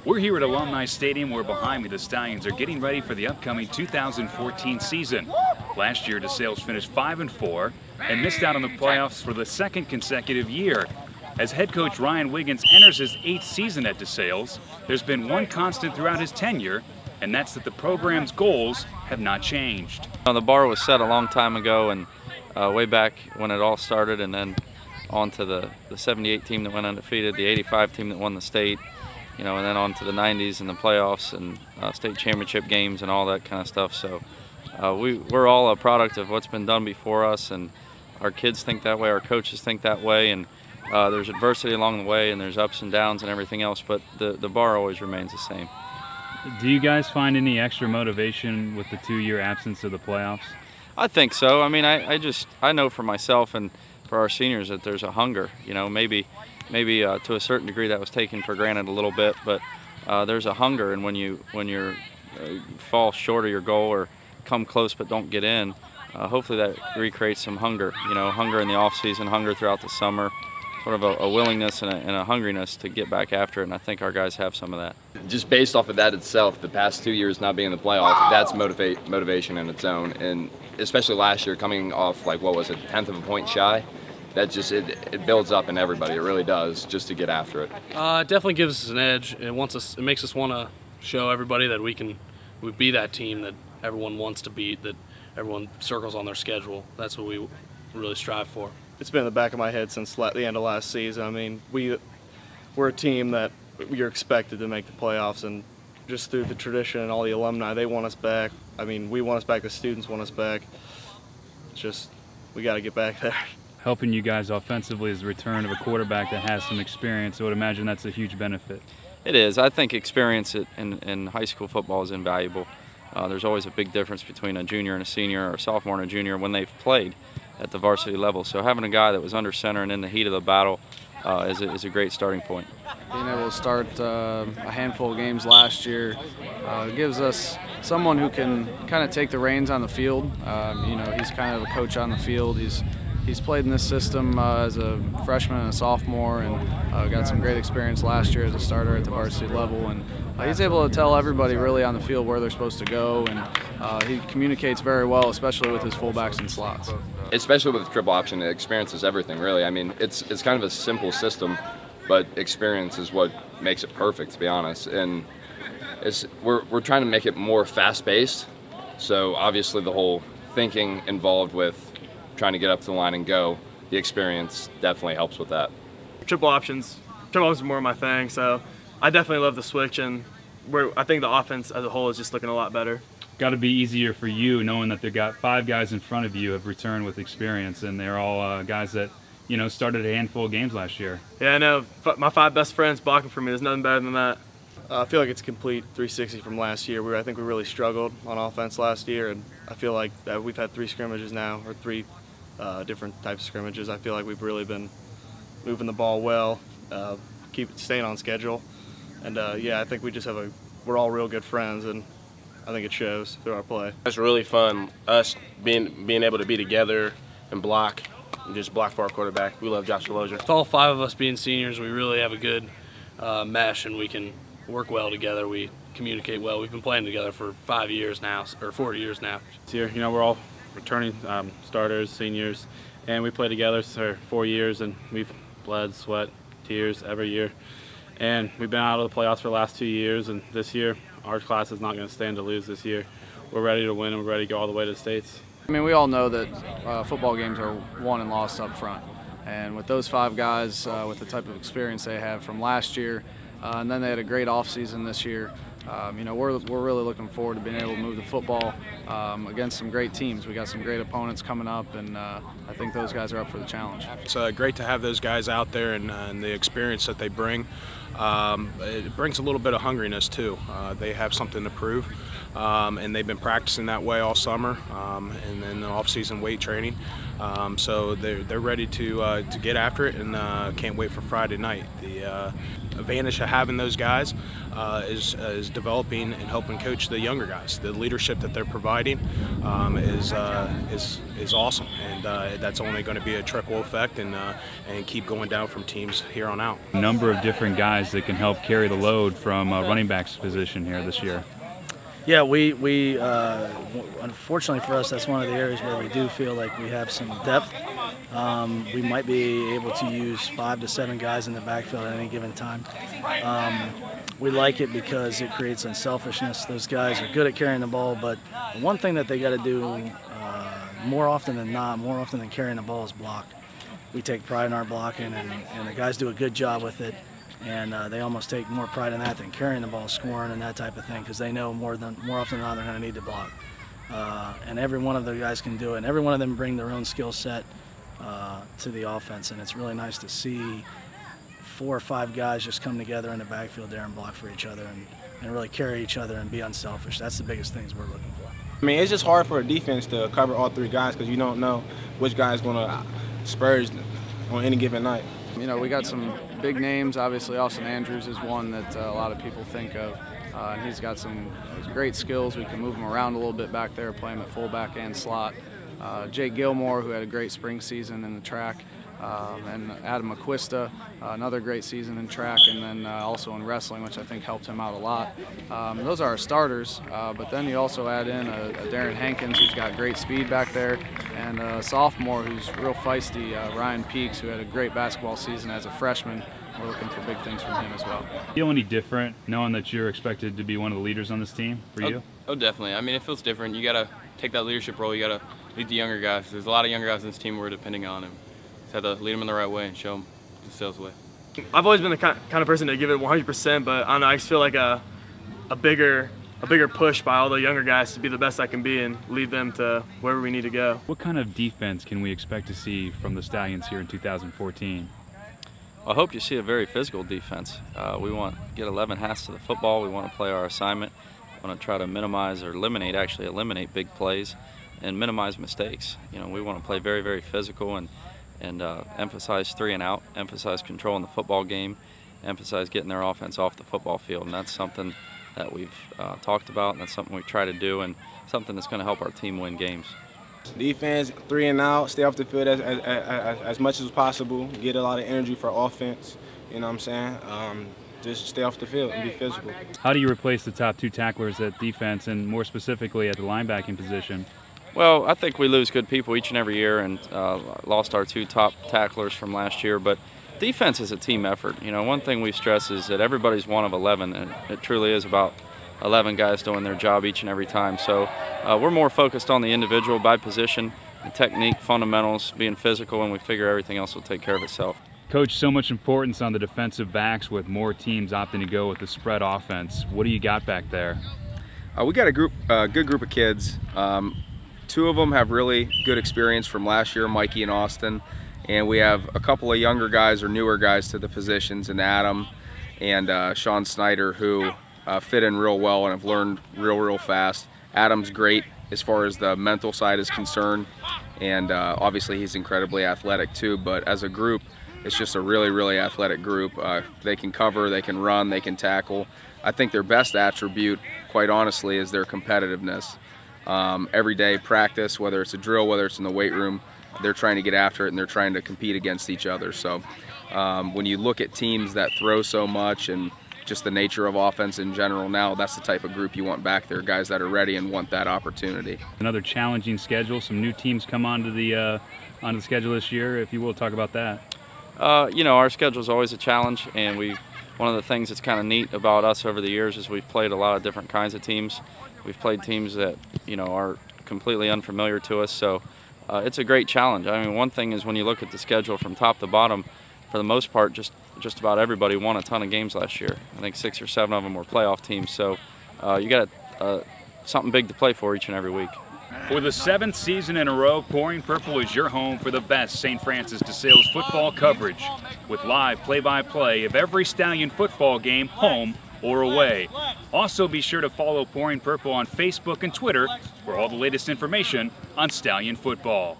We're here at Alumni Stadium where behind me the Stallions are getting ready for the upcoming 2014 season. Last year DeSales finished 5-4 and missed out on the playoffs for the second consecutive year. As head coach Ryan Wiggins enters his 8th season at DeSales, there's been one constant throughout his tenure, and that's that the program's goals have not changed. The bar was set a long time ago, and way back when it all started, and then on to the 78 team that went undefeated, the 85 team that won the state, and then on to the 90s and the playoffs and state championship games and all that kind of stuff. So we're all a product of what's been done before us, and our kids think that way, our coaches think that way, and there's adversity along the way, and there's ups and downs and everything else, but the bar always remains the same. Do you guys find any extra motivation with the 2-year absence of the playoffs? I think so. I mean, I know for myself and for our seniors that there's a hunger. Maybe to a certain degree that was taken for granted a little bit, but there's a hunger, and when you fall short of your goal or come close but don't get in, hopefully that recreates some hunger. Hunger in the off season, hunger throughout the summer, sort of a willingness and a hungriness to get back after it, and I think our guys have some of that. Just based off of that itself, the past 2 years not being in the playoff, that's motivation in its own, and especially last year coming off, like, what was it, 1/10 of a point shy, that just, it builds up in everybody, it really does, just to get after it. It definitely gives us an edge. It makes us want to show everybody that we be that team that everyone wants to beat, that everyone circles on their schedule. That's what we really strive for. It's been in the back of my head since the end of last season. I mean, we're a team that you're expected to make the playoffs, and just through the tradition and all the alumni, they want us back. I mean, we want us back, the students want us back. It's just, we got to get back there. Helping you guys offensively is the return of a quarterback that has some experience. I would imagine that's a huge benefit. It is. I think experience in high school football is invaluable. There's always a big difference between a junior and a senior, or a sophomore and a junior when they've played at the varsity level. So having a guy that was under center and in the heat of the battle is a great starting point. Being able to start a handful of games last year gives us someone who can kind of take the reins on the field. He's kind of a coach on the field. He's played in this system as a freshman and a sophomore, and got some great experience last year as a starter at the varsity level. And he's able to tell everybody really on the field where they're supposed to go, and he communicates very well, especially with his fullbacks and slots. Especially with the triple option, experience is everything, really. I mean, it's kind of a simple system, but experience is what makes it perfect, to be honest. And we're trying to make it more fast-paced, so obviously the whole thinking involved with trying to get up to the line and go, the experience definitely helps with that. Triple options are more my thing, so I definitely love the switch, and I think the offense as a whole is just looking a lot better. Got to be easier for you knowing that they've got 5 guys in front of you have returned with experience, and they're all guys that started a handful of games last year. Yeah, I know. My 5 best friends blocking for me. There's nothing better than that. I feel like it's a complete 360 from last year. I think we really struggled on offense last year, and I feel like that we've had 3 scrimmages now, or 3 different types of scrimmages. I feel like we've really been moving the ball well, staying on schedule, and yeah, I think we're all real good friends, and I think it shows through our play. It's really fun, us being able to be together and block, and just block for our quarterback. We love Josh Delozier. With all 5 of us being seniors, we really have a good mesh, and we can work well together. We communicate well. We've been playing together for 5 years now, or 4 years now. Here, we're all returning starters, seniors, and we play together for 4 years, and we've bled, sweat, tears every year. And we've been out of the playoffs for the last 2 years, and this year our class is not going to stand to lose this year. We're ready to win, and we're ready to go all the way to the States. I mean, we all know that football games are won and lost up front. And with those 5 guys, with the type of experience they have from last year, and then they had a great offseason this year, we're really looking forward to being able to move the football against some great teams. We got some great opponents coming up, and I think those guys are up for the challenge. It's great to have those guys out there, and the experience that they bring. It brings a little bit of hungriness too. They have something to prove, and they've been practicing that way all summer, and then the off-season weight training. So they're ready to get after it, and can't wait for Friday night. The advantage of having those guys is developing and helping coach the younger guys. The leadership that they're providing is awesome, and that's only going to be a trickle effect and keep going down from teams here on out. A number of different guys that can help carry the load from running back's position here this year. Yeah, we unfortunately for us, that's one of the areas where we do feel like we have some depth. We might be able to use 5 to 7 guys in the backfield at any given time. We like it because it creates unselfishness. Those guys are good at carrying the ball, but the one thing that they got to do more often than not, more often than carrying the ball, is block. We take pride in our blocking, and the guys do a good job with it. And they almost take more pride in that than carrying the ball, scoring, and that type of thing, because they know more often than not they're going to need to block. And every one of the guys can do it, and every one of them bring their own skill set to the offense. And it's really nice to see 4 or 5 guys just come together in the backfield there and block for each other and really carry each other and be unselfish. That's the biggest things we're looking for. I mean, it's just hard for a defense to cover all 3 guys because you don't know which guy is going to spurge on any given night. You know, we got some big names. Obviously, Austin Andrews is one that a lot of people think of. And he's got some great skills. We can move him around a little bit back there, play him at fullback and slot. Jake Gilmore, who had a great spring season in the track. And Adam Acquista, another great season in track, and then also in wrestling, which I think helped him out a lot. Those are our starters, but then you also add in a Darren Hankins, who's got great speed back there, and a sophomore who's real feisty, Ryan Peaks, who had a great basketball season as a freshman. We're looking for big things from him as well. Feel any different knowing that you're expected to be one of the leaders on this team for you? Oh, definitely. I mean, it feels different. You got to take that leadership role. You got to lead the younger guys. There's a lot of younger guys on this team we're depending on, and just have to lead them in the right way and show them the DeSales way. I've always been the kind of person to give it 100%, but I don't know, I just feel like a bigger push by all the younger guys to be the best I can be and lead them to wherever we need to go. What kind of defense can we expect to see from the Stallions here in 2014? I hope you see a very physical defense. We want to get 11 hats to the football. We want to play our assignment. We want to try to minimize or eliminate big plays and minimize mistakes. You know, we want to play very, very physical and emphasize 3 and out, emphasize controlling the football game, emphasize getting their offense off the football field. And that's something that we've talked about, and that's something we try to do, and something that's going to help our team win games. Defense, 3 and out, stay off the field as much as possible, get a lot of energy for offense, you know what I'm saying? Just stay off the field and be physical. How do you replace the top 2 tacklers at defense, and more specifically at the linebacking position? Well, I think we lose good people each and every year, and lost our 2 top tacklers from last year, but defense is a team effort. You know, one thing we stress is that everybody's one of 11, and it truly is about 11 guys doing their job each and every time. So we're more focused on the individual by position, and technique, fundamentals, being physical, and we figure everything else will take care of itself. Coach, so much importance on the defensive backs with more teams opting to go with the spread offense. What do you got back there? We got a good group of kids. 2 of them have really good experience from last year, Mikey and Austin, and we have a couple of younger guys or newer guys to the positions, and Adam and Sean Snyder, who fit in real well and have learned real fast. Adam's great as far as the mental side is concerned, and obviously he's incredibly athletic too, but as a group it's just a really athletic group. They can cover, they can run, they can tackle. I think their best attribute, quite honestly, is their competitiveness. Every day practice, whether it's a drill, whether it's in the weight room, they're trying to get after it and they're trying to compete against each other. So when you look at teams that throw so much and just the nature of offense in general now, that's the type of group you want back there, guys that are ready and want that opportunity. Another challenging schedule, some new teams come onto the schedule this year, if you will, talk about that. You know, our schedule is always a challenge, and one of the things that's kind of neat about us over the years is we've played a lot of different kinds of teams. We've played teams that, you know, are completely unfamiliar to us, so it's a great challenge. I mean, one thing is when you look at the schedule from top to bottom, for the most part, just about everybody won a ton of games last year. I think 6 or 7 of them were playoff teams, so you got something big to play for each and every week. For the 7th season in a row, Pouring Purple is your home for the best St. Francis DeSales football coverage, with live play-by-play of every Stallion football game, home or away. Also, be sure to follow Pouring Purple on Facebook and Twitter for all the latest information on Stallion football.